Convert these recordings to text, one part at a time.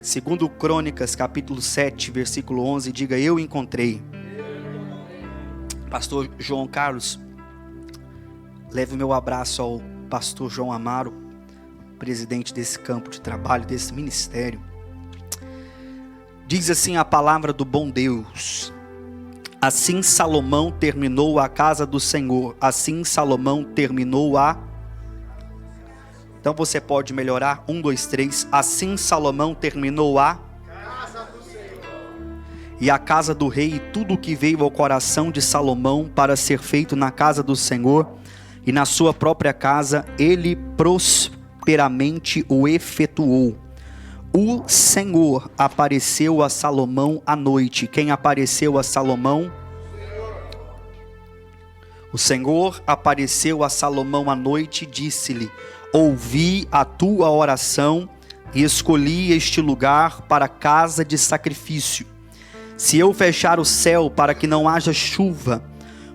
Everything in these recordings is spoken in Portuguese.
Segundo Crônicas, capítulo 7, versículo 11, diga: eu encontrei. Pastor João Carlos, leve o meu abraço ao pastor João Amaro, presidente desse campo de trabalho, desse ministério. Diz assim a palavra do bom Deus: assim Salomão terminou a casa do Senhor, assim Salomão terminou a... Então você pode melhorar, 1, 2, 3, assim Salomão terminou a casa do Senhor. E a casa do rei, e tudo o que veio ao coração de Salomão para ser feito na casa do Senhor e na sua própria casa, ele prosperamente o efetuou. O Senhor apareceu a Salomão à noite. Quem apareceu a Salomão? O Senhor apareceu a Salomão à noite e disse-lhe: ouvi a tua oração e escolhi este lugar para casa de sacrifício. Se eu fechar o céu para que não haja chuva,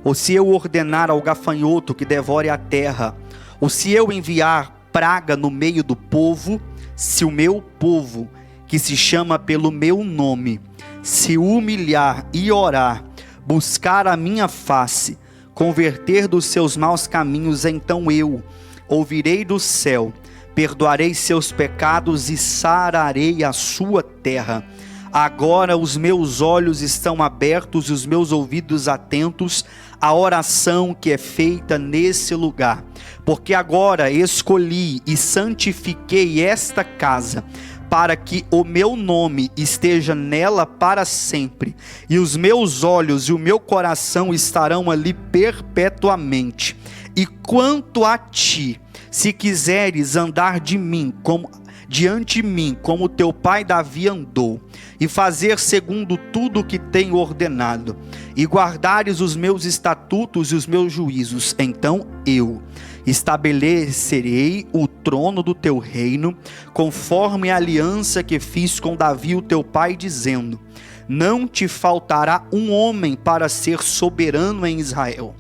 ou se eu ordenar ao gafanhoto que devore a terra, ou se eu enviar praga no meio do povo, se o meu povo, que se chama pelo meu nome, se humilhar e orar, buscar a minha face, converter dos seus maus caminhos, então eu ouvirei do céu, perdoarei seus pecados e sararei a sua terra. Agora os meus olhos estão abertos e os meus ouvidos atentos à oração que é feita nesse lugar, porque agora escolhi e santifiquei esta casa, para que o meu nome esteja nela para sempre, e os meus olhos e o meu coração estarão ali perpetuamente. E quanto a ti, se quiseres andar diante de mim, como teu pai Davi andou, e fazer segundo tudo o que tenho ordenado, e guardares os meus estatutos e os meus juízos, então eu estabelecerei o trono do teu reino, conforme a aliança que fiz com Davi o teu pai, dizendo: não te faltará um homem para ser soberano em Israel.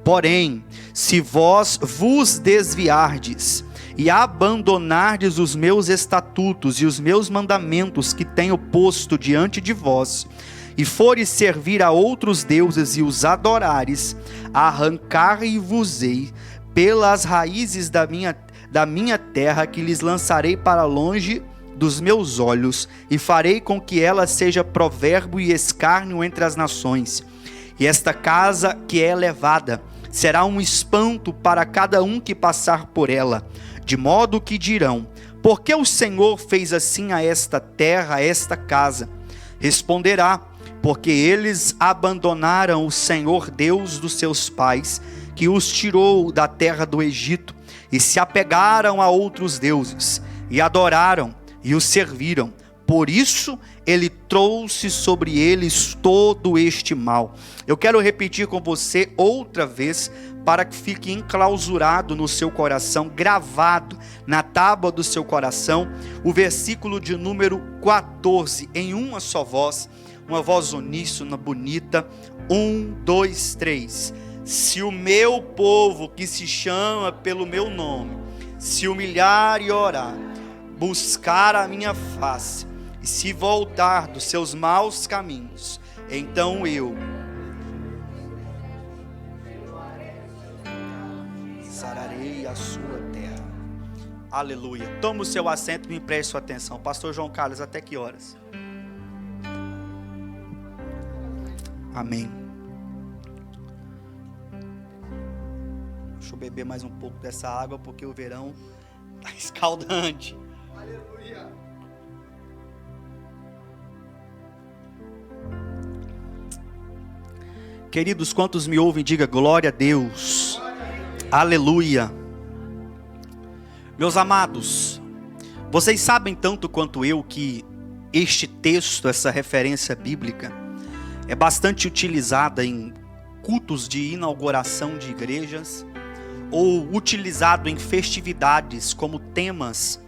Porém, se vós vos desviardes e abandonardes os meus estatutos e os meus mandamentos que tenho posto diante de vós, e fores servir a outros deuses e os adorares, arrancar-vos-ei pelas raízes da minha terra, que lhes lançarei para longe dos meus olhos, e farei com que ela seja provérbio e escárnio entre as nações. E esta casa que é elevada será um espanto para cada um que passar por ela, de modo que dirão: por que o Senhor fez assim a esta terra, a esta casa? Responderá: porque eles abandonaram o Senhor Deus dos seus pais, que os tirou da terra do Egito, e se apegaram a outros deuses, e adoraram e os serviram. Por isso ele trouxe sobre eles todo este mal. Eu quero repetir com você outra vez, para que fique enclausurado no seu coração, gravado na tábua do seu coração, o versículo de número 14, em uma só voz, uma voz uníssona, bonita. 1, 2, 3. Se o meu povo, que se chama pelo meu nome, se humilhar e orar, buscar a minha face, e se voltar dos seus maus caminhos, então eu sararei a sua terra. Aleluia. Toma o seu assento e me preste sua atenção. Pastor João Carlos, até que horas? Amém. Deixa eu beber mais um pouco dessa água, porque o verão está escaldante. Aleluia. Queridos, quantos me ouvem, diga glória a Deus. Aleluia. Meus amados, vocês sabem tanto quanto eu que este texto, essa referência bíblica, é bastante utilizada em cultos de inauguração de igrejas, ou utilizado em festividades, como temas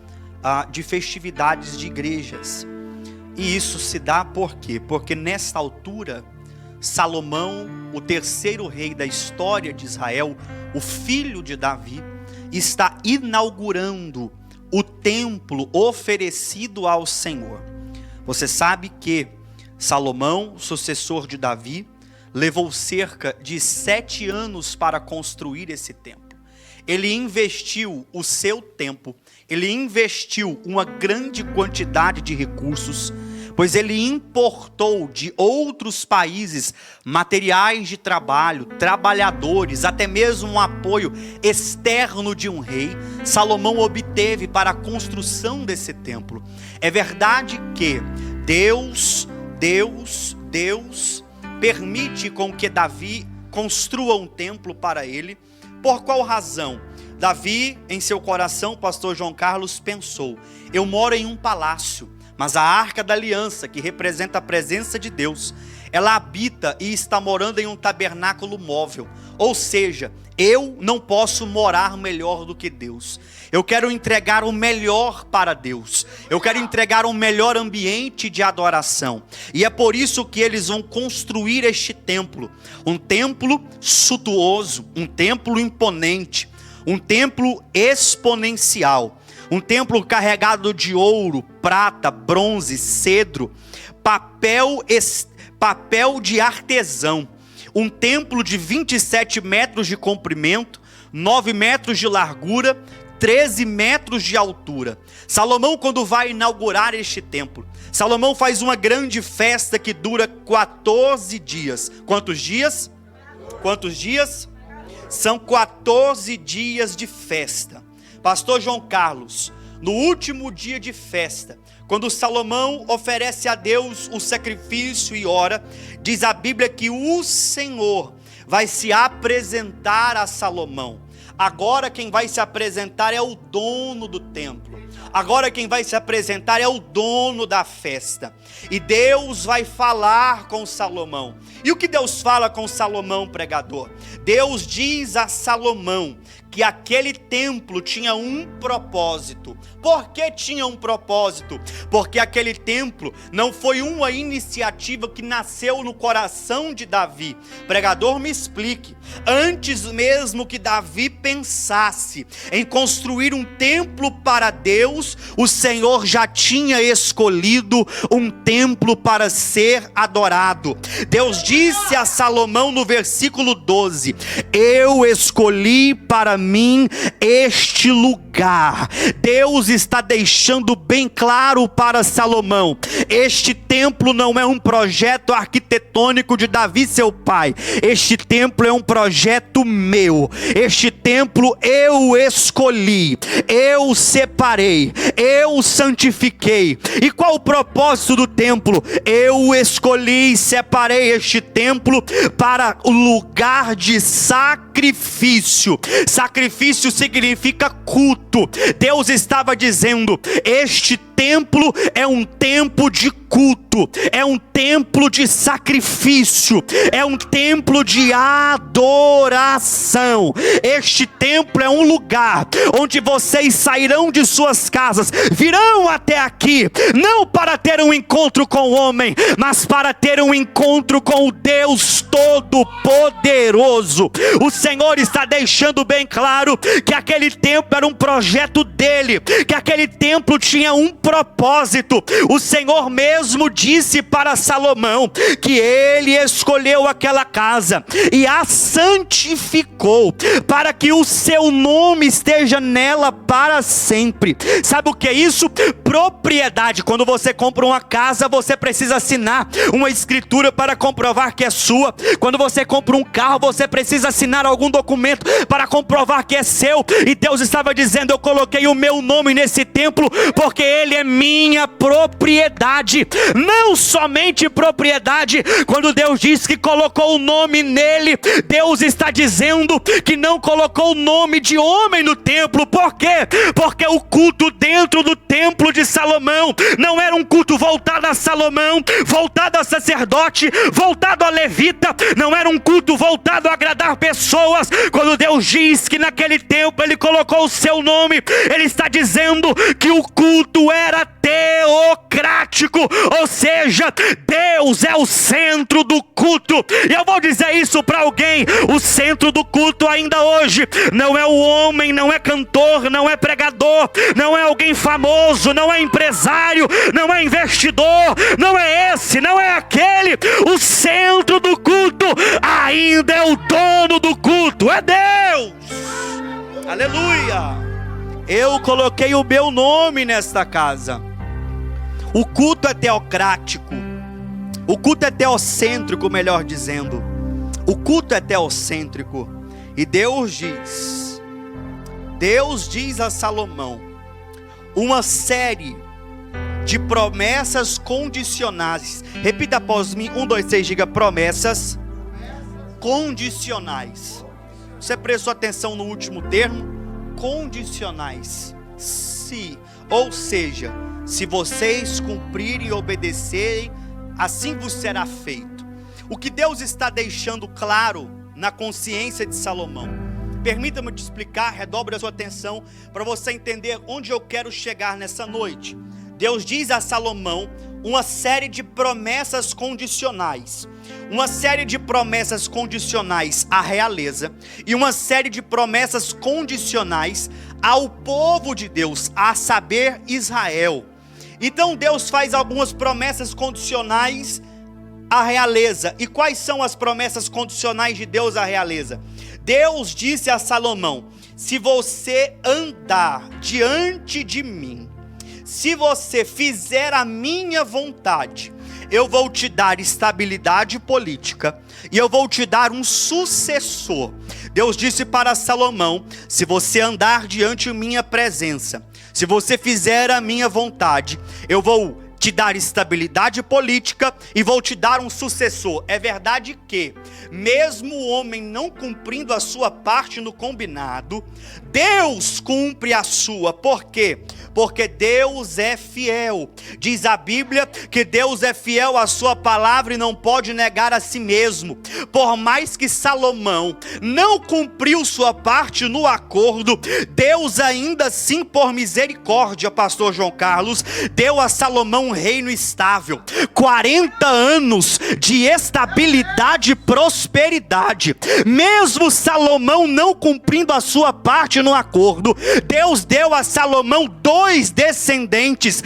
de festividades de igrejas. E isso se dá por quê? Porque nesta altura, Salomão, o terceiro rei da história de Israel, o filho de Davi, está inaugurando o templo oferecido ao Senhor. Você sabe que Salomão, sucessor de Davi, levou cerca de 7 anos para construir esse templo. Ele investiu o seu tempo, ele investiu uma grande quantidade de recursos, pois ele importou de outros países materiais de trabalho, trabalhadores, até mesmo um apoio externo de um rei. Salomão obteve para a construção desse templo. É verdade que Deus permite com que Davi construa um templo para ele. Por qual razão? Davi, em seu coração, pastor João Carlos, pensou: eu moro em um palácio, mas a Arca da Aliança, que representa a presença de Deus, ela habita e está morando em um tabernáculo móvel. Ou seja, eu não posso morar melhor do que Deus. Eu quero entregar o melhor para Deus. Eu quero entregar um melhor ambiente de adoração. E é por isso que eles vão construir este templo. Um templo suntuoso, um templo imponente, um templo exponencial. Um templo carregado de ouro, prata, bronze, cedro, papel de artesão. Um templo de 27 metros de comprimento, 9 metros de largura, 13 metros de altura. Salomão, quando vai inaugurar este templo, Salomão faz uma grande festa que dura 14 dias. Quantos dias? Quantos dias? São 14 dias de festa. Pastor João Carlos, no último dia de festa, quando Salomão oferece a Deus o sacrifício e ora, diz a Bíblia que o Senhor vai se apresentar a Salomão. Agora quem vai se apresentar é o dono do templo. Agora quem vai se apresentar é o dono da festa. E Deus vai falar com Salomão. E o que Deus fala com Salomão, pregador? Deus diz a Salomão que aquele templo tinha um propósito. Por que tinha um propósito? Porque aquele templo não foi uma iniciativa que nasceu no coração de Davi. Pregador, me explique. Antes mesmo que Davi pensasse em construir um templo para Deus, o Senhor já tinha escolhido um templo para ser adorado. Deus disse a Salomão no versículo 12: eu escolhi para mim este lugar. Deus está deixando bem claro para Salomão: este templo não é um projeto arquitetônico de Davi, seu pai. Este templo é um projeto meu. Este templo eu escolhi, eu separei, eu santifiquei. E qual o propósito do templo? Eu escolhi e separei este templo para o lugar de sacrifício. Sacrifício significa culto. Deus estava dizendo: este templo é um templo de culto, é um templo de sacrifício, é um templo de adoração. Este templo é um lugar onde vocês sairão de suas casas, virão até aqui, não para ter um encontro com o homem, mas para ter um encontro com o Deus Todo-Poderoso. O Senhor está deixando bem claro que aquele templo era um projeto dele, que aquele templo tinha um propósito. O Senhor mesmo disse para Salomão que ele escolheu aquela casa e a santificou para que o seu nome esteja nela para sempre. Sabe o que é isso? Propriedade. Quando você compra uma casa, você precisa assinar uma escritura para comprovar que é sua. Quando você compra um carro, você precisa assinar algum documento para comprovar que é seu. E Deus estava dizendo: eu coloquei o meu nome nesse templo porque ele é minha propriedade. Não somente propriedade. Quando Deus diz que colocou o nome nele, Deus está dizendo que não colocou o nome de homem no templo. Por quê? Porque o culto dentro do templo de Salomão não era um culto voltado a Salomão, voltado a sacerdote, voltado a levita. Não era um culto voltado a agradar pessoas. Quando Deus diz que naquele templo ele colocou o seu nome, ele está dizendo que o culto era teocrático, ou seja, Deus é o centro do culto. E eu vou dizer isso para alguém: o centro do culto ainda hoje não é o homem, não é cantor, não é pregador, não é alguém famoso, não é empresário, não é investidor, não é esse, não é aquele. O centro do culto ainda é o dono do culto, é Deus. Aleluia. Eu coloquei o meu nome nesta casa. O culto é teocrático, o culto é teocêntrico, melhor dizendo. O culto é teocêntrico. E Deus diz a Salomão uma série de promessas condicionais. Repita após mim, 1, 2, 3, diga: promessas condicionais. Você prestou atenção no último termo? Condicionais. Se, ou seja, se vocês cumprirem e obedecerem, assim vos será feito. O que Deus está deixando claro na consciência de Salomão. Permita-me te explicar, redobre a sua atenção para você entender onde eu quero chegar nessa noite. Deus diz a Salomão uma série de promessas condicionais. Uma série de promessas condicionais à realeza e uma série de promessas condicionais ao povo de Deus, a saber, Israel. Então Deus faz algumas promessas condicionais à realeza. E quais são as promessas condicionais de Deus à realeza? Deus disse a Salomão: se você andar diante de mim, se você fizer a minha vontade, eu vou te dar estabilidade política e eu vou te dar um sucessor. Deus disse para Salomão: se você andar diante de minha presença, se você fizer a minha vontade, eu vou te dar estabilidade política e vou te dar um sucessor. É verdade que, mesmo o homem não cumprindo a sua parte no combinado, Deus cumpre a sua. Por quê? Porque Deus é fiel. Diz a Bíblia que Deus é fiel à sua palavra e não pode negar a si mesmo. Por mais que Salomão não cumpriu sua parte no acordo, Deus ainda assim, por misericórdia, pastor João Carlos, deu a Salomão um reino estável, 40 anos de estabilidade e prosperidade. Mesmo Salomão não cumprindo a sua parte no acordo, Deus deu a Salomão dois descendentes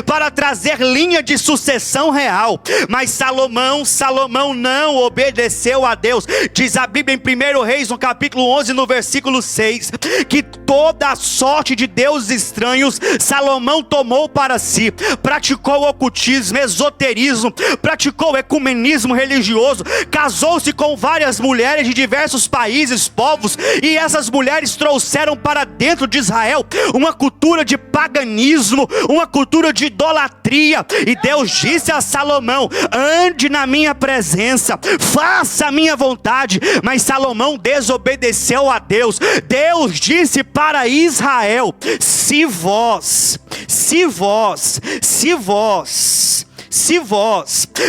para trazer linha de sucessão real. Mas Salomão não obedeceu a Deus. Diz a Bíblia em 1 Reis, no capítulo 11, no versículo 6, que toda a sorte de deuses estranhos Salomão tomou para si, praticou ocultismo, esoterismo, praticou ecumenismo religioso, casou-se com várias mulheres de diversos países, povos, e essas mulheres trouxeram para dentro de Israel uma cultura de paganismo, uma cultura de idolatria. E Deus disse a Salomão: ande na minha presença, faça a minha vontade. Mas Salomão desobedeceu a Deus. Deus disse para Israel: se vós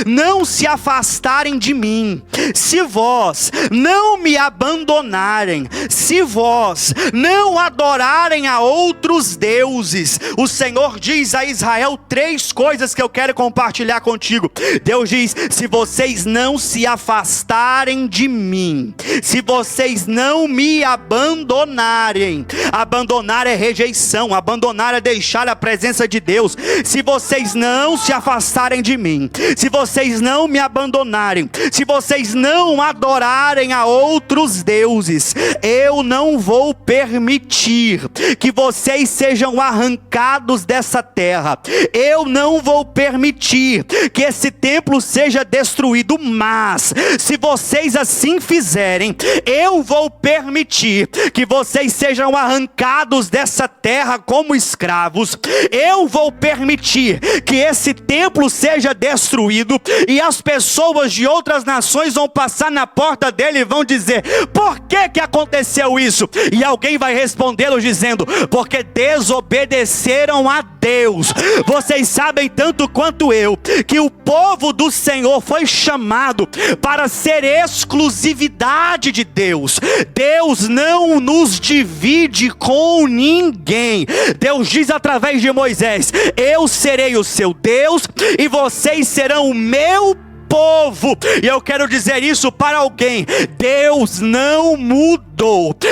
não se afastarem de mim, se vós não me abandonarem, se vós não adorarem a outros deuses. O Senhor diz a Israel 3 coisas que eu quero compartilhar contigo. Deus diz: se vocês não se afastarem de mim, se vocês não me abandonarem. Abandonar é rejeição, abandonar é deixar a presença de Deus. Se vocês não se afastarem de mim, se vocês não me abandonarem, se vocês não adorarem a outros deuses, eu não vou permitir que vocês sejam arrancados dessa terra. Eu não vou permitir que esse templo seja destruído. Mas se vocês assim fizerem, eu vou permitir que vocês sejam arrancados dessa terra como escravos. Eu vou permitir que esse templo seja destruído, e as pessoas de outras nações vão passar na porta dele e vão dizer: por que aconteceu isso? E alguém vai respondê-los dizendo: porque desobedeceram a Deus. Vocês sabem tanto quanto eu que o povo do Senhor foi chamado para ser exclusividade de Deus. Deus não nos divide com ninguém. Deus diz através de Moisés: eu serei o seu Deus e e vocês serão o meu povo. E eu quero dizer isso para alguém: Deus não mudou.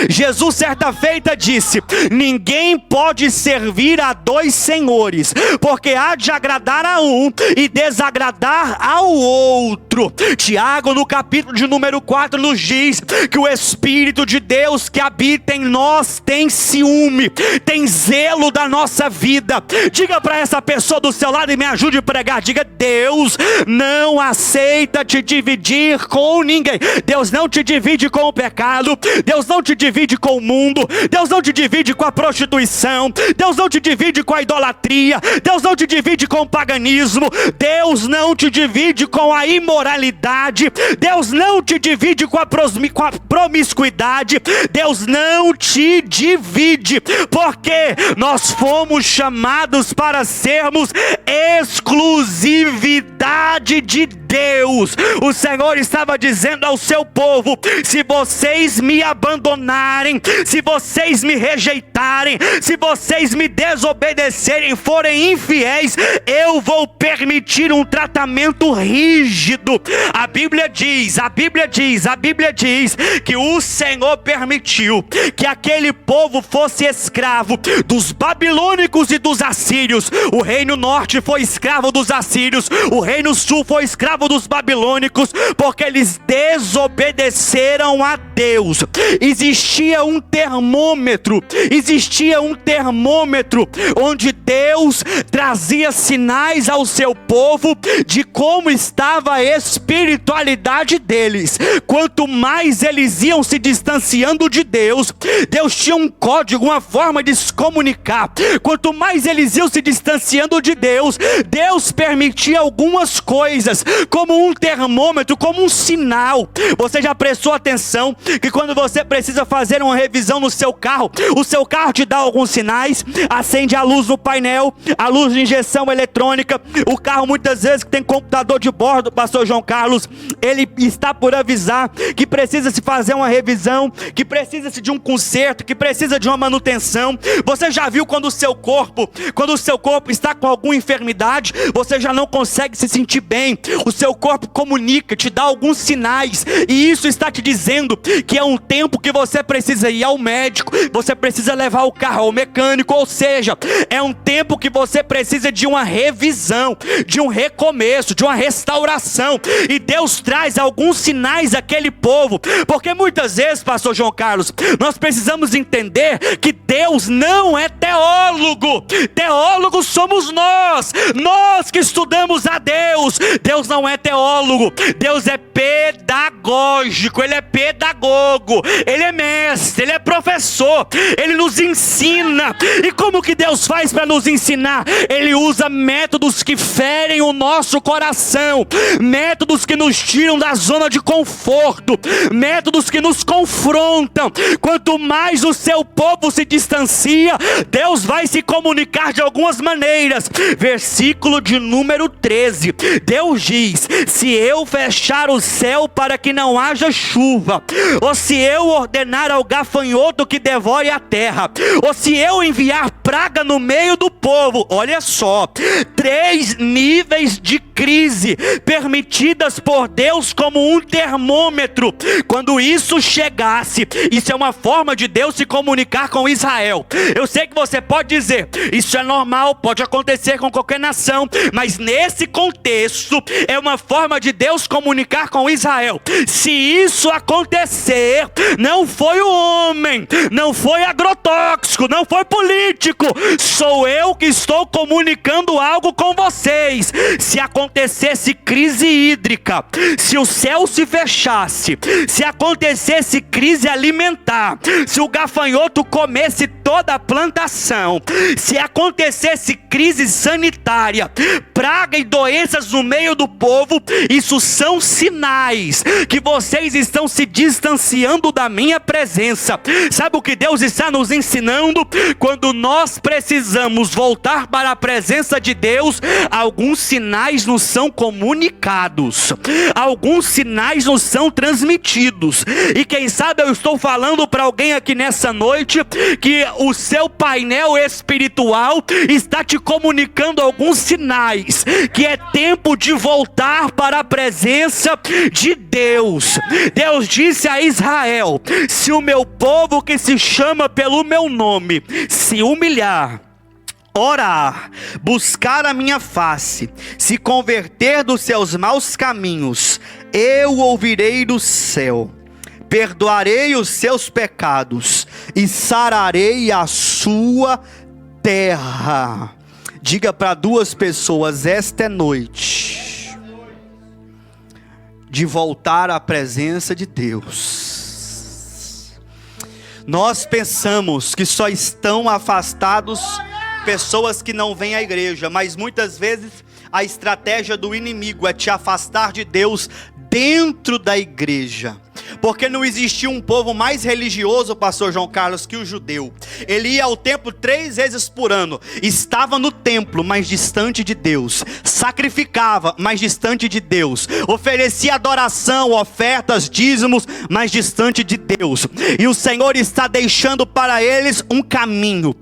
Jesus certa feita disse: ninguém pode servir a dois senhores, porque há de agradar a um e desagradar ao outro. Tiago, no capítulo de número 4, nos diz que o Espírito de Deus que habita em nós tem ciúme, tem zelo da nossa vida. Diga para essa pessoa do seu lado e me ajude a pregar. Diga: Deus não aceita te dividir com ninguém. Deus não te divide com o pecado, Deus não te divide com o mundo, Deus não te divide com a prostituição, Deus não te divide com a idolatria, Deus não te divide com o paganismo, Deus não te divide com a imoralidade, Deus não te divide com a promiscuidade, Deus não te divide, porque nós fomos chamados para sermos exclusividade de Deus. O Senhor estava dizendo ao seu povo: se vocês me abandonarem, se vocês me rejeitarem, se vocês me desobedecerem, forem infiéis, eu vou permitir um tratamento rígido. A Bíblia diz que o Senhor permitiu que aquele povo fosse escravo dos babilônicos e dos assírios. O reino norte foi escravo dos assírios, o reino sul foi escravo dos babilônicos, porque eles desobedeceram a Deus. Existia um termômetro onde Deus trazia sinais ao seu povo de como estava a espiritualidade deles. Quanto mais eles iam se distanciando de Deus, Deus tinha um código, uma forma de se comunicar. Quanto mais eles iam se distanciando de Deus, Deus permitia algumas coisas, como um termômetro, como um sinal. Você já prestou atenção que quando você precisa fazer uma revisão no seu carro, o seu carro te dá alguns sinais? Acende a luz no painel, a luz de injeção eletrônica. O carro muitas vezes que tem computador de bordo, pastor João Carlos, ele está por avisar que precisa se fazer uma revisão, que precisa-se de um conserto, que precisa de uma manutenção. Você já viu quando o seu corpo está com alguma enfermidade, você já não consegue se sentir bem, o seu corpo comunica, te dá alguns sinais, e isso está te dizendo que é um tempo que você precisa ir ao médico, você precisa levar o carro ao mecânico, ou seja, é um tempo que você precisa de uma revisão, de um recomeço, de uma restauração. E Deus traz alguns sinais àquele povo, porque muitas vezes, pastor João Carlos, nós precisamos entender que Deus não é teólogo. Teólogos somos nós que estudamos a Deus. Deus não é teólogo, Deus é pedagógico, Ele é pedagogo, Ele é mestre, Ele é professor, Ele nos ensina. E como que Deus faz para nos ensinar? Ele usa métodos que ferem o nosso coração, métodos que nos tiram da zona de conforto, métodos que nos confrontam. Quanto mais o seu povo se distancia, Deus vai se comunicar de algumas maneiras. Versículo de número 13, Deus diz: se eu fechar o céu para que não haja chuva, ou se eu ordenar ao gafanhoto que devore a terra, ou se eu enviar praga no meio do povo. Olha só, 3 níveis de crise permitidas por Deus como um termômetro. Quando isso chegasse, isso é uma forma de Deus se comunicar com Israel. Eu sei que você pode dizer: isso é normal, pode acontecer com qualquer nação, mas nesse contexto é uma forma de Deus comunicar com Israel. Se isso acontecer, não foi o homem, não foi agrotóxico, não foi político, sou eu que estou comunicando algo com vocês. Se acontecesse crise hídrica, se o céu se fechasse, se acontecesse crise alimentar, se o gafanhoto comesse toda a plantação, se acontecesse crise sanitária, praga e doenças no meio do povo, isso são sinais que vocês estão se distanciando da minha presença. Sabe o que Deus está nos ensinando? Quando nós precisamos voltar para a presença de Deus, alguns sinais nos nos são comunicados, alguns sinais nos são transmitidos. E quem sabe eu estou falando para alguém aqui nessa noite que o seu painel espiritual está te comunicando alguns sinais, que é tempo de voltar para a presença de Deus. Deus disse a Israel: se o meu povo que se chama pelo meu nome se humilhar, orar, buscar a minha face, se converter dos seus maus caminhos, eu ouvirei do céu, perdoarei os seus pecados e sararei a sua terra. Diga para duas pessoas: esta é noite de voltar à presença de Deus. Nós pensamos que só estão afastados pessoas que não vêm à igreja, mas muitas vezes a estratégia do inimigo é te afastar de Deus dentro da igreja. Porque não existia um povo mais religioso, pastor João Carlos, que o judeu. Ele ia ao templo 3 vezes por ano, estava no templo, mas distante de Deus, sacrificava, mas distante de Deus, oferecia adoração, ofertas, dízimos, mas distante de Deus. E o Senhor está deixando para eles um caminho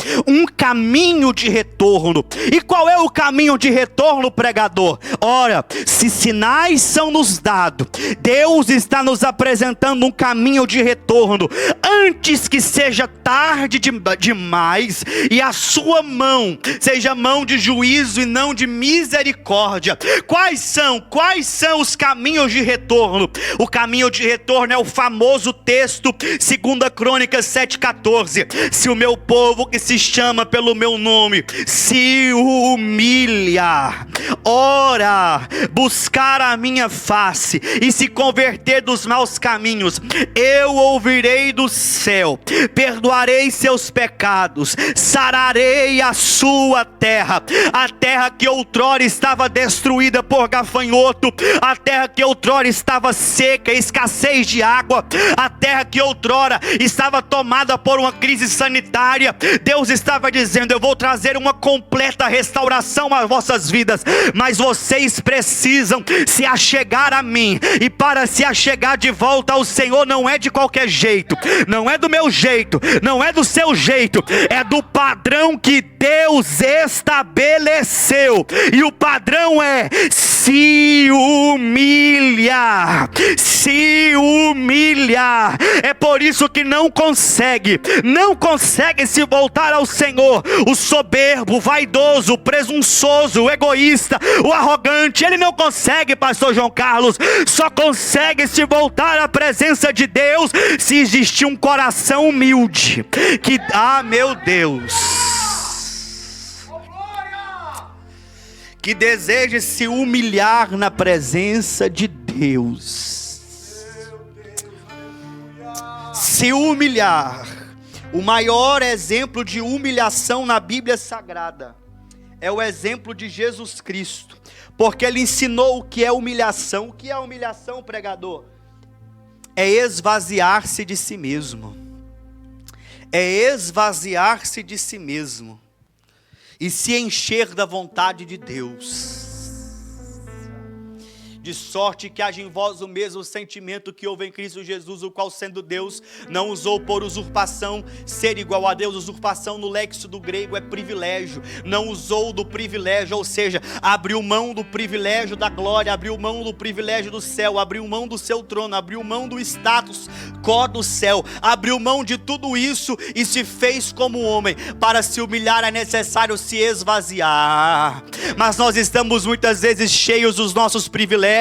de retorno. E qual é o caminho de retorno, pregador? Ora, se sinais são nos dados, Deus está nos apresentando um caminho de retorno, antes que seja tarde demais, e a sua mão seja mão de juízo e não de misericórdia. Quais são os caminhos de retorno? O caminho de retorno é o famoso texto 2 Crônicas 7,14. Se o meu povo que se chama pelo meu nome se humilhar, ora, buscar a minha face e se converter dos maus caminhos, eu ouvirei do céu, perdoarei seus pecados, sararei a sua terra, a terra que outrora estava destruída por gafanhoto, a terra que outrora estava seca, escassez de água, a terra que outrora estava tomada por uma crise sanitária. Deus estava dizendo: eu vou trazer uma completa restauração às vossas vidas, mas vocês precisam se achegar a mim. E para se achegar de volta ao Senhor, não é de qualquer jeito, não é do meu jeito, não é do seu jeito, é do padrão que Deus estabeleceu. E o padrão é se humilhar. Se humilhar. É por isso que não consegue se voltar ao Senhor o soberbo, o vaidoso, o presunçoso, o egoísta, o arrogante. Ele não consegue, pastor João Carlos. Só consegue se voltar à presença de Deus se existir um coração humilde, que, meu Deus, que deseja se humilhar na presença de Deus. Se humilhar. O maior exemplo de humilhação na Bíblia Sagrada é o exemplo de Jesus Cristo, porque ele ensinou o que é humilhação. O que é humilhação, pregador? É esvaziar-se de si mesmo. É esvaziar-se de si mesmo e se encher da vontade de Deus. De sorte que haja em vós o mesmo sentimento que houve em Cristo Jesus, o qual, sendo Deus, não usou por usurpação ser igual a Deus. Usurpação no léxico do grego é privilégio. Não usou do privilégio, ou seja, abriu mão do privilégio da glória, abriu mão do privilégio do céu, abriu mão do seu trono, abriu mão do status quo do céu, abriu mão de tudo isso e se fez como homem. Para se humilhar é necessário se esvaziar. Mas nós estamos muitas vezes cheios dos nossos privilégios,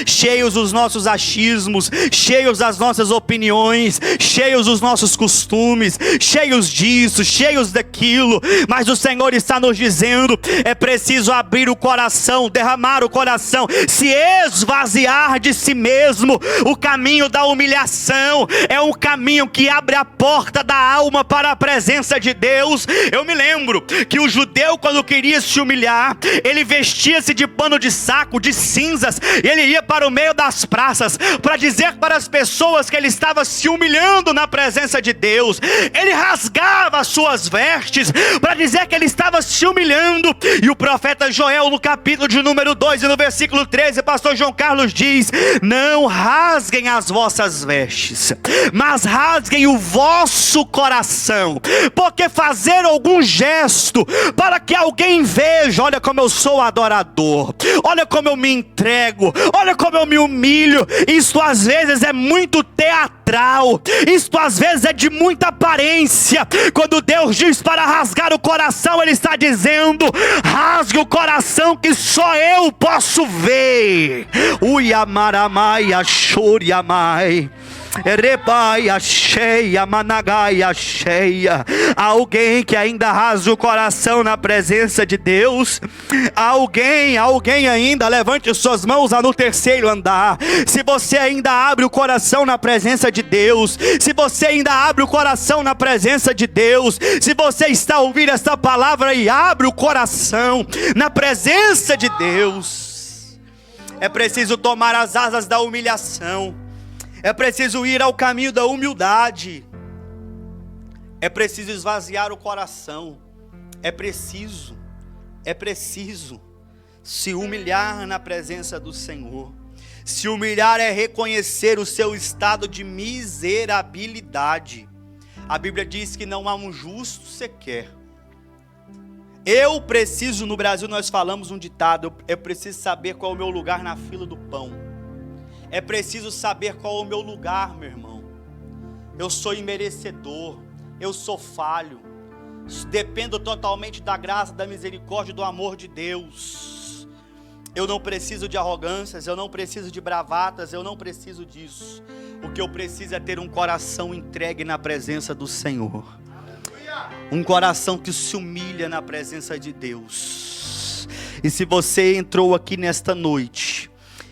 cheios dos nossos achismos, cheios das nossas opiniões, cheios dos nossos costumes, cheios disso, cheios daquilo. Mas o Senhor está nos dizendo: é preciso abrir o coração, derramar o coração, se esvaziar de si mesmo. O caminho da humilhação é um caminho que abre a porta da alma para a presença de Deus. Eu me lembro que o judeu, quando queria se humilhar, ele vestia-se de pano de saco, de cinzas, e ele ia para o meio das praças para dizer para as pessoas que ele estava se humilhando na presença de Deus. Ele rasgava as suas vestes para dizer que ele estava se humilhando. E o profeta Joel, no capítulo de número 2 e no versículo 13, pastor João Carlos diz: não rasguem as vossas vestes, mas rasguem o vosso coração, porque fazer algum gesto para que alguém veja, olha como eu sou adorador, olha como eu me entrego, olha como eu me humilho, isto às vezes é muito teatral, isto às vezes é de muita aparência. Quando Deus diz para rasgar o coração, Ele está dizendo: rasgue o coração que só eu posso ver. Uiamaramai, Shuriamai, Erebaia cheia, Managaia cheia. Alguém que ainda rasga o coração na presença de Deus. Alguém ainda, levante suas mãos no terceiro andar. Se você ainda abre o coração na presença de Deus, se você ainda abre o coração na presença de Deus, se você está ouvindo essa palavra e abre o coração na presença de Deus, é preciso tomar as asas da humilhação. É preciso ir ao caminho da humildade. É preciso esvaziar o coração. É preciso se humilhar na presença do Senhor. Se humilhar é reconhecer o seu estado de miserabilidade. A Bíblia diz que não há um justo sequer. Eu preciso, no Brasil nós falamos um ditado: eu preciso saber qual é o meu lugar na fila do pão. É preciso saber qual é o meu lugar, meu irmão. Eu sou imerecedor, eu sou falho, dependo totalmente da graça, da misericórdia e do amor de Deus. Eu não preciso de arrogâncias, eu não preciso de bravatas, eu não preciso disso. O que eu preciso é ter um coração entregue na presença do Senhor. Um coração que se humilha na presença de Deus. E se você entrou aqui nesta noite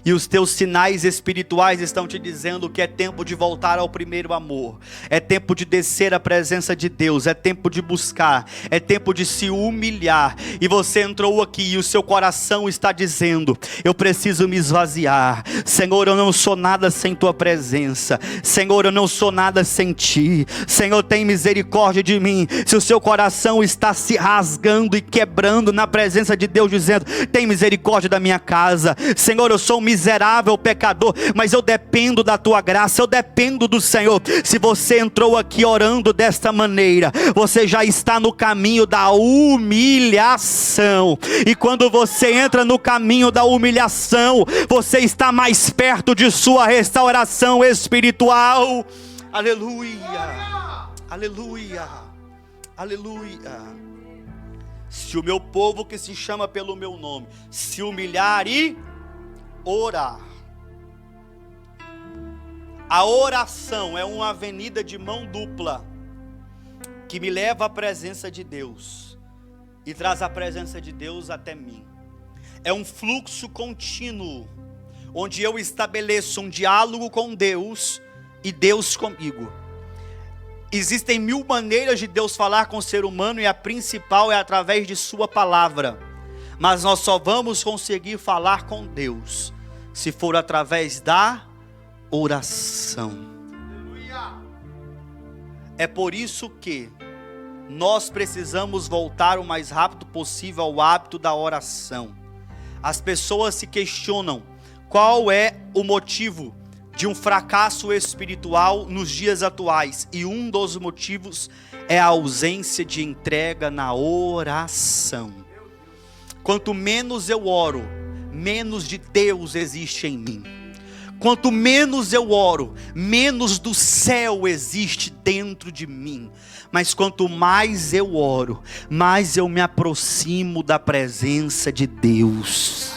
e os teus sinais espirituais estão te dizendo que é tempo de voltar ao primeiro amor, é tempo de descer à presença de Deus, é tempo de buscar, é tempo de se humilhar, e você entrou aqui e o seu coração está dizendo: eu preciso me esvaziar. Senhor, eu não sou nada sem tua presença. Senhor, eu não sou nada sem ti. Senhor, tem misericórdia de mim. Se o seu coração está se rasgando e quebrando na presença de Deus, dizendo: tem misericórdia da minha casa. Senhor, eu sou um miserável pecador, mas eu dependo da tua graça, eu dependo do Senhor. Se você entrou aqui orando desta maneira, você já está no caminho da humilhação. E quando você entra no caminho da humilhação, você está mais perto de sua restauração espiritual. Aleluia, aleluia, aleluia. Se o meu povo que se chama pelo meu nome se humilhar e orar. A oração é uma avenida de mão dupla que me leva à presença de Deus e traz a presença de Deus até mim. É um fluxo contínuo onde eu estabeleço um diálogo com Deus e Deus comigo. Existem 1000 maneiras de Deus falar com o ser humano, e a principal é através de sua palavra. Mas nós só vamos conseguir falar com Deus se for através da oração. É por isso que nós precisamos voltar o mais rápido possível ao hábito da oração. As pessoas se questionam qual é o motivo de um fracasso espiritual nos dias atuais, e um dos motivos é a ausência de entrega na oração. Quanto menos eu oro, menos de Deus existe em mim. Quanto menos eu oro, menos do céu existe dentro de mim. Mas quanto mais eu oro, mais eu me aproximo da presença de Deus.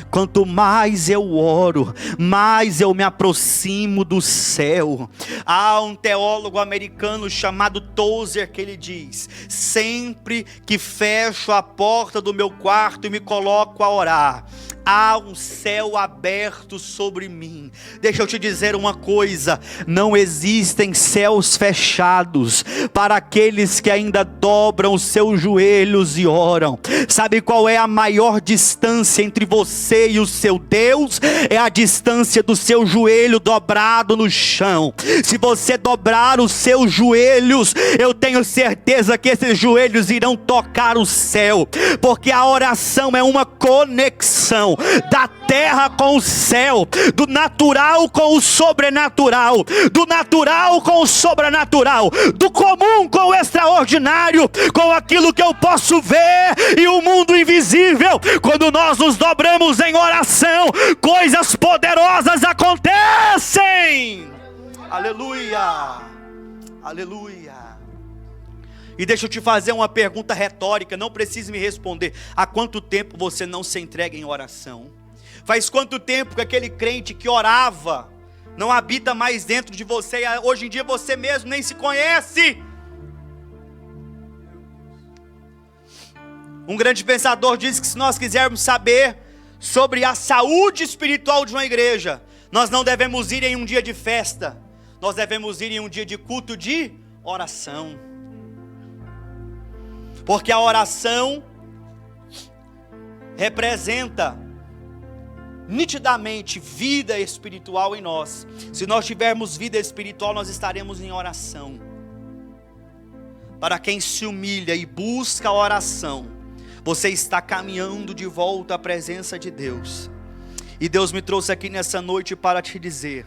Quanto mais eu oro, mais eu me aproximo do céu. Há um teólogo americano chamado Tozer que ele diz: sempre que fecho a porta do meu quarto e me coloco a orar, há um céu aberto sobre mim. Deixa eu te dizer uma coisa: não existem céus fechados para aqueles que ainda dobram os seus joelhos e oram. Sabe qual é a maior distância entre você e o seu Deus? É a distância do seu joelho dobrado no chão. Se você dobrar os seus joelhos, eu tenho certeza que esses joelhos irão tocar o céu, porque a oração é uma conexão da terra com o céu, do natural com o sobrenatural, do natural com o sobrenatural, do comum com o extraordinário, com aquilo que eu posso ver e o mundo invisível. Quando nós nos dobramos em oração, coisas poderosas acontecem. Aleluia, aleluia. E deixa eu te fazer uma pergunta retórica, não precisa me responder. Há quanto tempo você não se entrega em oração? Faz quanto tempo que aquele crente que orava não habita mais dentro de você, e hoje em dia você mesmo nem se conhece? Um grande pensador disse que se nós quisermos saber sobre a saúde espiritual de uma igreja, nós não devemos ir em um dia de festa, nós devemos ir em um dia de culto de oração. Porque a oração representa nitidamente vida espiritual em nós. Se nós tivermos vida espiritual, nós estaremos em oração. Para quem se humilha e busca a oração, você está caminhando de volta à presença de Deus. E Deus me trouxe aqui nessa noite para te dizer: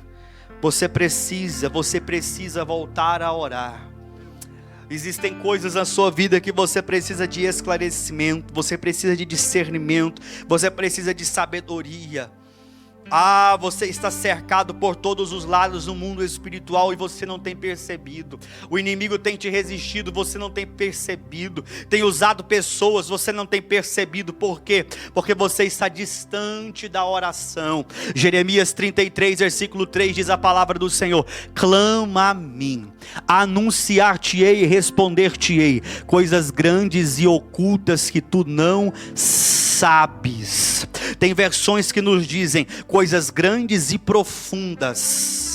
você precisa voltar a orar. Existem coisas na sua vida que você precisa de esclarecimento, você precisa de discernimento, você precisa de sabedoria. Você está cercado por todos os lados no mundo espiritual e você não tem percebido. O inimigo tem te resistido, você não tem percebido. Tem usado pessoas, você não tem percebido. Por quê? Porque você está distante da oração. Jeremias 33, versículo 3 diz a palavra do Senhor: clama a mim, anunciar-te-ei e responder-te-ei coisas grandes e ocultas que tu não sabes. Tem versões que nos dizem coisas grandes e profundas.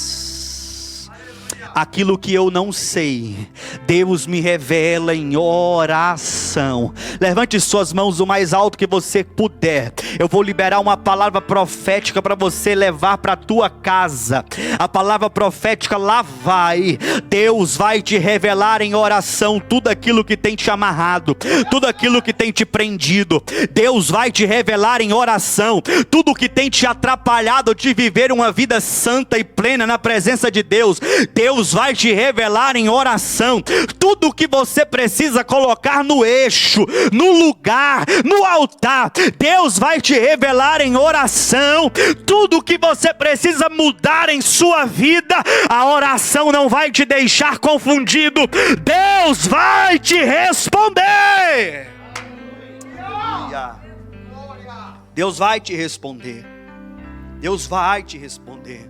Aquilo que eu não sei, Deus me revela em oração. Levante suas mãos o mais alto que você puder. Eu vou liberar uma palavra profética para você levar para a tua casa. A palavra profética lá vai. Deus vai te revelar em oração tudo aquilo que tem te amarrado, tudo aquilo que tem te prendido. Deus vai te revelar em oração tudo que tem te atrapalhado de viver uma vida santa e plena na presença de Deus. Deus vai te revelar em oração tudo o que você precisa colocar no eixo, no lugar, no altar. Deus vai te revelar em oração tudo o que você precisa mudar em sua vida. A oração não vai te deixar confundido. Deus vai te responder. Deus vai te responder. Deus vai te responder.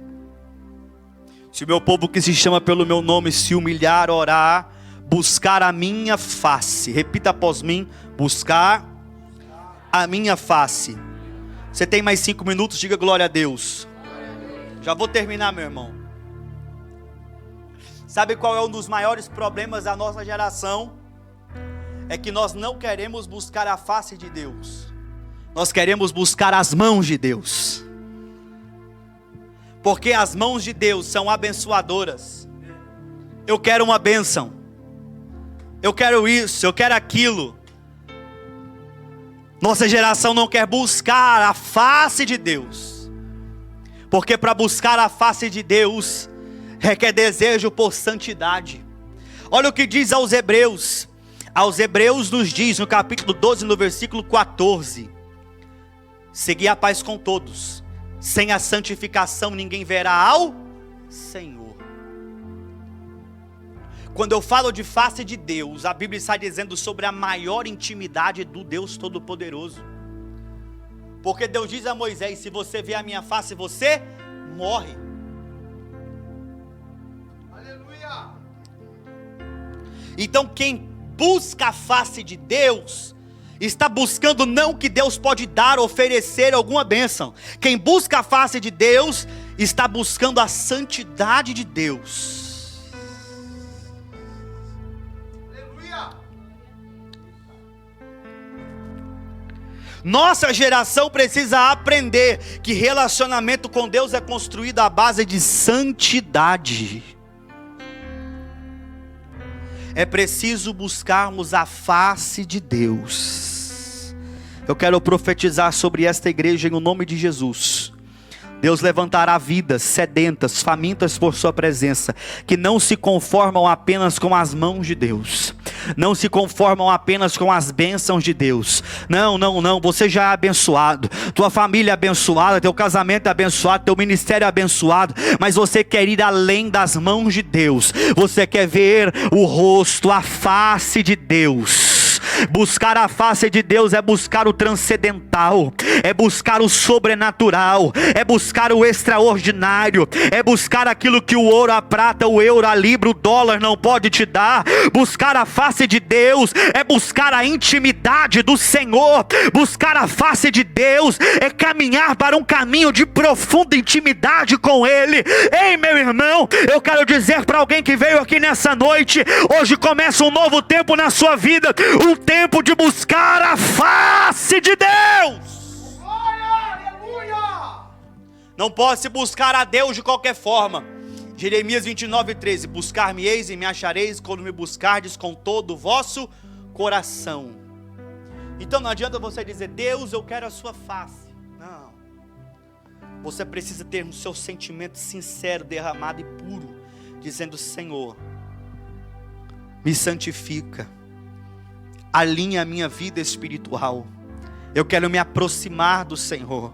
Se o meu povo que se chama pelo meu nome se humilhar, orar, buscar a minha face. Repita após mim: buscar a minha face. Você tem mais 5 minutos, diga glória a Deus. Já vou terminar, meu irmão. Sabe qual é um dos maiores problemas da nossa geração? É que nós não queremos buscar a face de Deus. Nós queremos buscar as mãos de Deus. Porque as mãos de Deus são abençoadoras. Eu quero uma bênção. Eu quero isso, eu quero aquilo. Nossa geração não quer buscar a face de Deus. Porque para buscar a face de Deus requer desejo por santidade. Olha o que diz aos Hebreus. Aos Hebreus nos diz no capítulo 12, no versículo 14: segui a paz com todos. Sem a santificação ninguém verá ao Senhor. Quando eu falo de face de Deus, a Bíblia está dizendo sobre a maior intimidade do Deus Todo-Poderoso. Porque Deus diz a Moisés: se você ver a minha face, você morre. Aleluia. Então quem busca a face de Deus está buscando não o que Deus pode dar, oferecer alguma bênção. Quem busca a face de Deus está buscando a santidade de Deus. Aleluia. Nossa geração precisa aprender que relacionamento com Deus é construído à base de santidade. É preciso buscarmos a face de Deus. Eu quero profetizar sobre esta igreja em nome de Jesus. Deus levantará vidas sedentas, famintas por sua presença, que não se conformam apenas com as mãos de Deus, não se conformam apenas com as bênçãos de Deus. Não, você já é abençoado, tua família é abençoada, teu casamento é abençoado, teu ministério é abençoado, mas você quer ir além das mãos de Deus, você quer ver o rosto, a face de Deus. Buscar a face de Deus é buscar o transcendental, é buscar o sobrenatural, é buscar o extraordinário, é buscar aquilo que o ouro, a prata, o euro, a libra, o dólar não pode te dar. Buscar a face de Deus é buscar a intimidade do Senhor. Buscar a face de Deus é caminhar para um caminho de profunda intimidade com Ele. Ei, meu irmão, eu quero dizer para alguém que veio aqui nessa noite: hoje começa um novo tempo na sua vida, um tempo de buscar a face de Deus. Aleluia! Não pode se buscar a Deus de qualquer forma. Jeremias 29:13: buscar-me-eis e me achareis quando me buscardes com todo o vosso coração. Então não adianta você dizer: Deus, eu quero a sua face. Não. Você precisa ter um seu sentimento sincero, derramado e puro, dizendo: Senhor, me santifica, alinha a minha vida espiritual. Eu quero me aproximar do Senhor.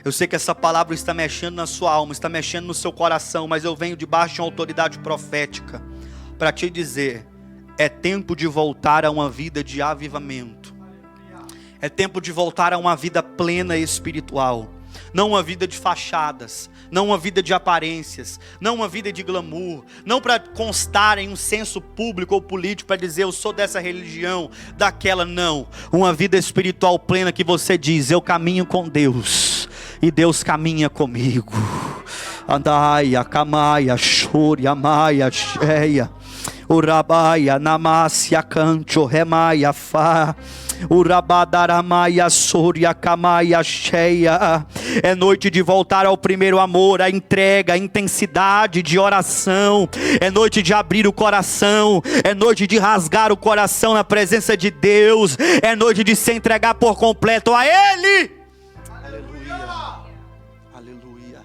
Eu sei que essa palavra está mexendo na sua alma, está mexendo no seu coração, mas eu venho debaixo de uma autoridade profética para te dizer: é tempo de voltar a uma vida de avivamento. É tempo de voltar a uma vida plena espiritual. Não uma vida de fachadas, não uma vida de aparências, não uma vida de glamour, não para constar em um senso público ou político para dizer: eu sou dessa religião, daquela. Não, uma vida espiritual plena que você diz: eu caminho com Deus e Deus caminha comigo. Andai, acamaia, chore, amaia, cheia, urabaia, namácia, canto, remaia, fá. Urabadaramaya Soria Kamaya cheia. É noite de voltar ao primeiro amor, a entrega, a intensidade de oração. É noite de abrir o coração, é noite de rasgar o coração na presença de Deus. É noite de se entregar por completo a Ele. Aleluia, aleluia,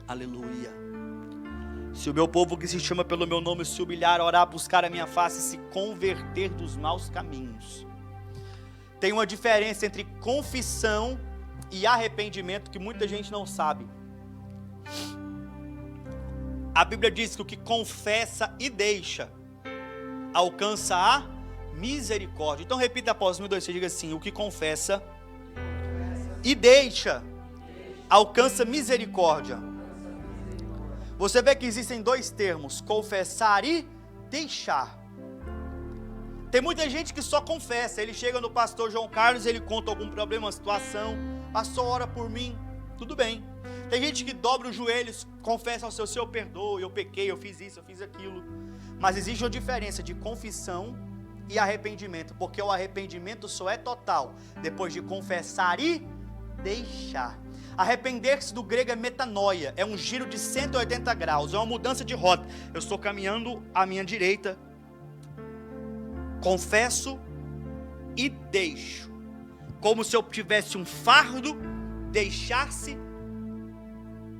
aleluia. Se o meu povo que se chama pelo meu nome se humilhar, orar, buscar a minha face, se converter dos maus caminhos. Tem uma diferença entre confissão e arrependimento que muita gente não sabe. A Bíblia diz que o que confessa e deixa alcança a misericórdia. Então repita após mim, você diga assim: o que confessa e deixa alcança misericórdia. Você vê que existem dois termos: confessar e deixar. Tem muita gente que só confessa. Ele chega no pastor João Carlos, ele conta algum problema, uma situação: pastor, ora por mim. Tudo bem. Tem gente que dobra os joelhos, confessa ao Senhor: eu perdoo, eu pequei, eu fiz isso, eu fiz aquilo. Mas existe uma diferença de confissão e arrependimento, porque o arrependimento só é total depois de confessar e deixar. Arrepender-se do grego é metanoia, é um giro de 180 graus, é uma mudança de rota. Eu estou caminhando à minha direita, confesso e deixo, como se eu tivesse um fardo, deixasse,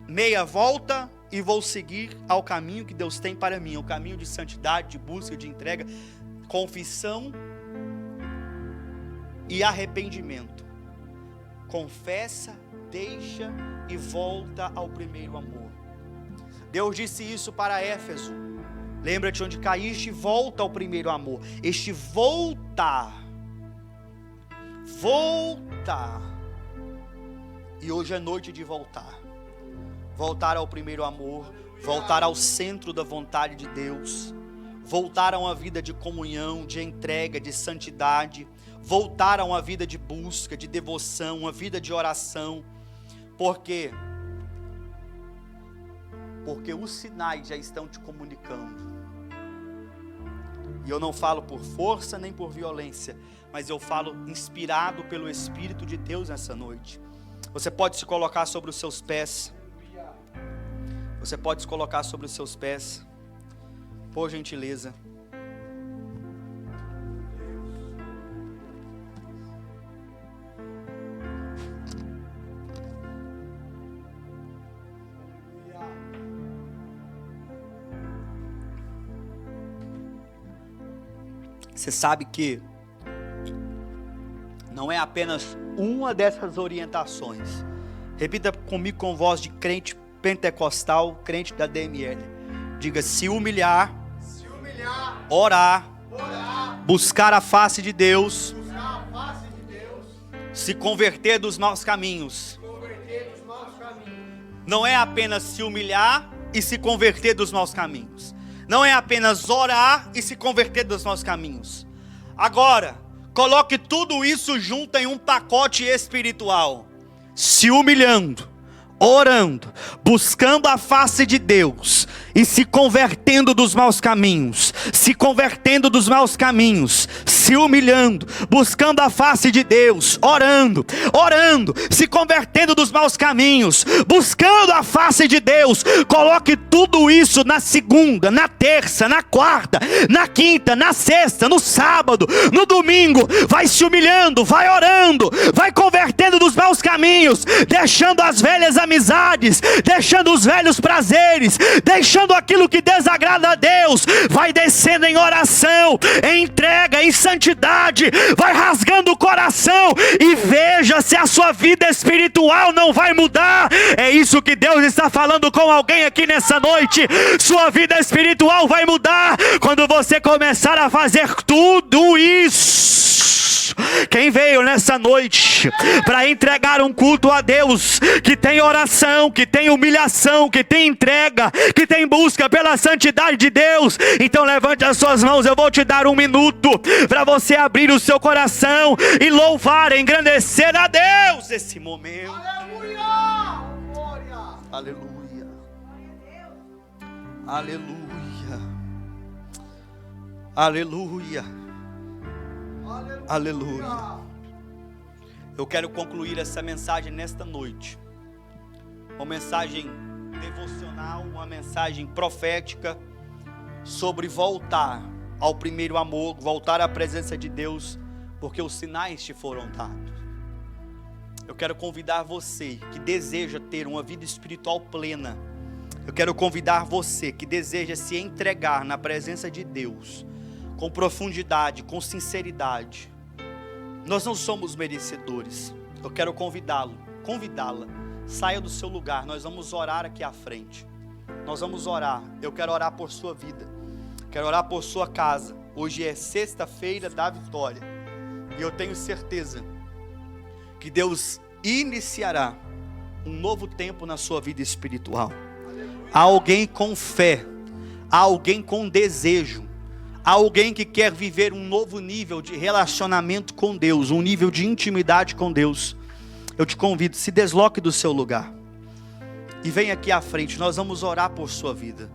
meia volta e vou seguir ao caminho que Deus tem para mim, o caminho de santidade, de busca, de entrega, confissão e arrependimento. Confessa, deixa e volta ao primeiro amor. Deus disse isso para Éfeso: lembra-te onde caíste e volta ao primeiro amor. Este voltar. E hoje é noite de voltar. Voltar ao primeiro amor. Voltar ao centro da vontade de Deus. voltar a uma vida de comunhão, de entrega, de santidade, voltar a uma vida de busca, de devoção, uma vida de oração. Por quê? Porque os sinais já estão te comunicando. E eu não falo por força nem por violência, mas eu falo inspirado pelo Espírito de Deus nessa noite. Você pode se colocar sobre os seus pés. Você pode se colocar sobre os seus pés. Por gentileza. Você sabe que não é apenas uma dessas orientações. Repita comigo com voz de crente pentecostal, crente da DML. Diga: se humilhar, orar, buscar a face de Deus, se converter dos maus caminhos. Não é apenas se humilhar e se converter dos maus caminhos. Não é apenas orar e se converter dos maus caminhos. Agora, coloque tudo isso junto em um pacote espiritual. Se humilhando, orando, buscando a face de Deus e se convertendo dos maus caminhos, se convertendo dos maus caminhos, se humilhando, buscando a face de Deus, orando, se convertendo dos maus caminhos, buscando a face de Deus. Coloque tudo isso na segunda, na terça, na quarta, na quinta, na sexta, no sábado, no domingo. Vai se humilhando, vai orando, vai convertendo dos maus caminhos, deixando as velhas amizades, deixando os velhos prazeres, deixando aquilo que desagrada a Deus. Vai descendo em oração, em entrega, em santidade, vai rasgando o coração e veja se a sua vida espiritual não vai mudar. É isso que Deus está falando com alguém aqui nessa noite. Sua vida espiritual vai mudar quando você começar a fazer tudo isso. Quem veio nessa noite para entregar um culto a Deus, que tem oração, que tem humilhação, que tem entrega, que tem busca pela santidade de Deus, então levante as suas mãos. Eu vou te dar 1 minuto para você abrir o seu coração e louvar, engrandecer a Deus esse momento. Aleluia! Aleluia! Aleluia! Aleluia! Aleluia. Eu quero concluir essa mensagem nesta noite. Uma mensagem devocional, uma mensagem profética sobre voltar ao primeiro amor, voltar à presença de Deus, porque os sinais te foram dados. Eu quero convidar você que deseja ter uma vida espiritual plena. Eu quero convidar você que deseja se entregar na presença de Deus com profundidade, com sinceridade. Nós não somos merecedores. Eu quero convidá-la. Saia do seu lugar. Nós vamos orar aqui à frente. Nós vamos orar. Eu quero orar por sua vida. Quero orar por sua casa. Hoje é sexta-feira da vitória. E eu tenho certeza que Deus iniciará um novo tempo na sua vida espiritual. Há alguém com fé. Há alguém com desejo. Há alguém que quer viver um novo nível de relacionamento com Deus, um nível de intimidade com Deus. Eu te convido, se desloque do seu lugar e venha aqui à frente, nós vamos orar por sua vida.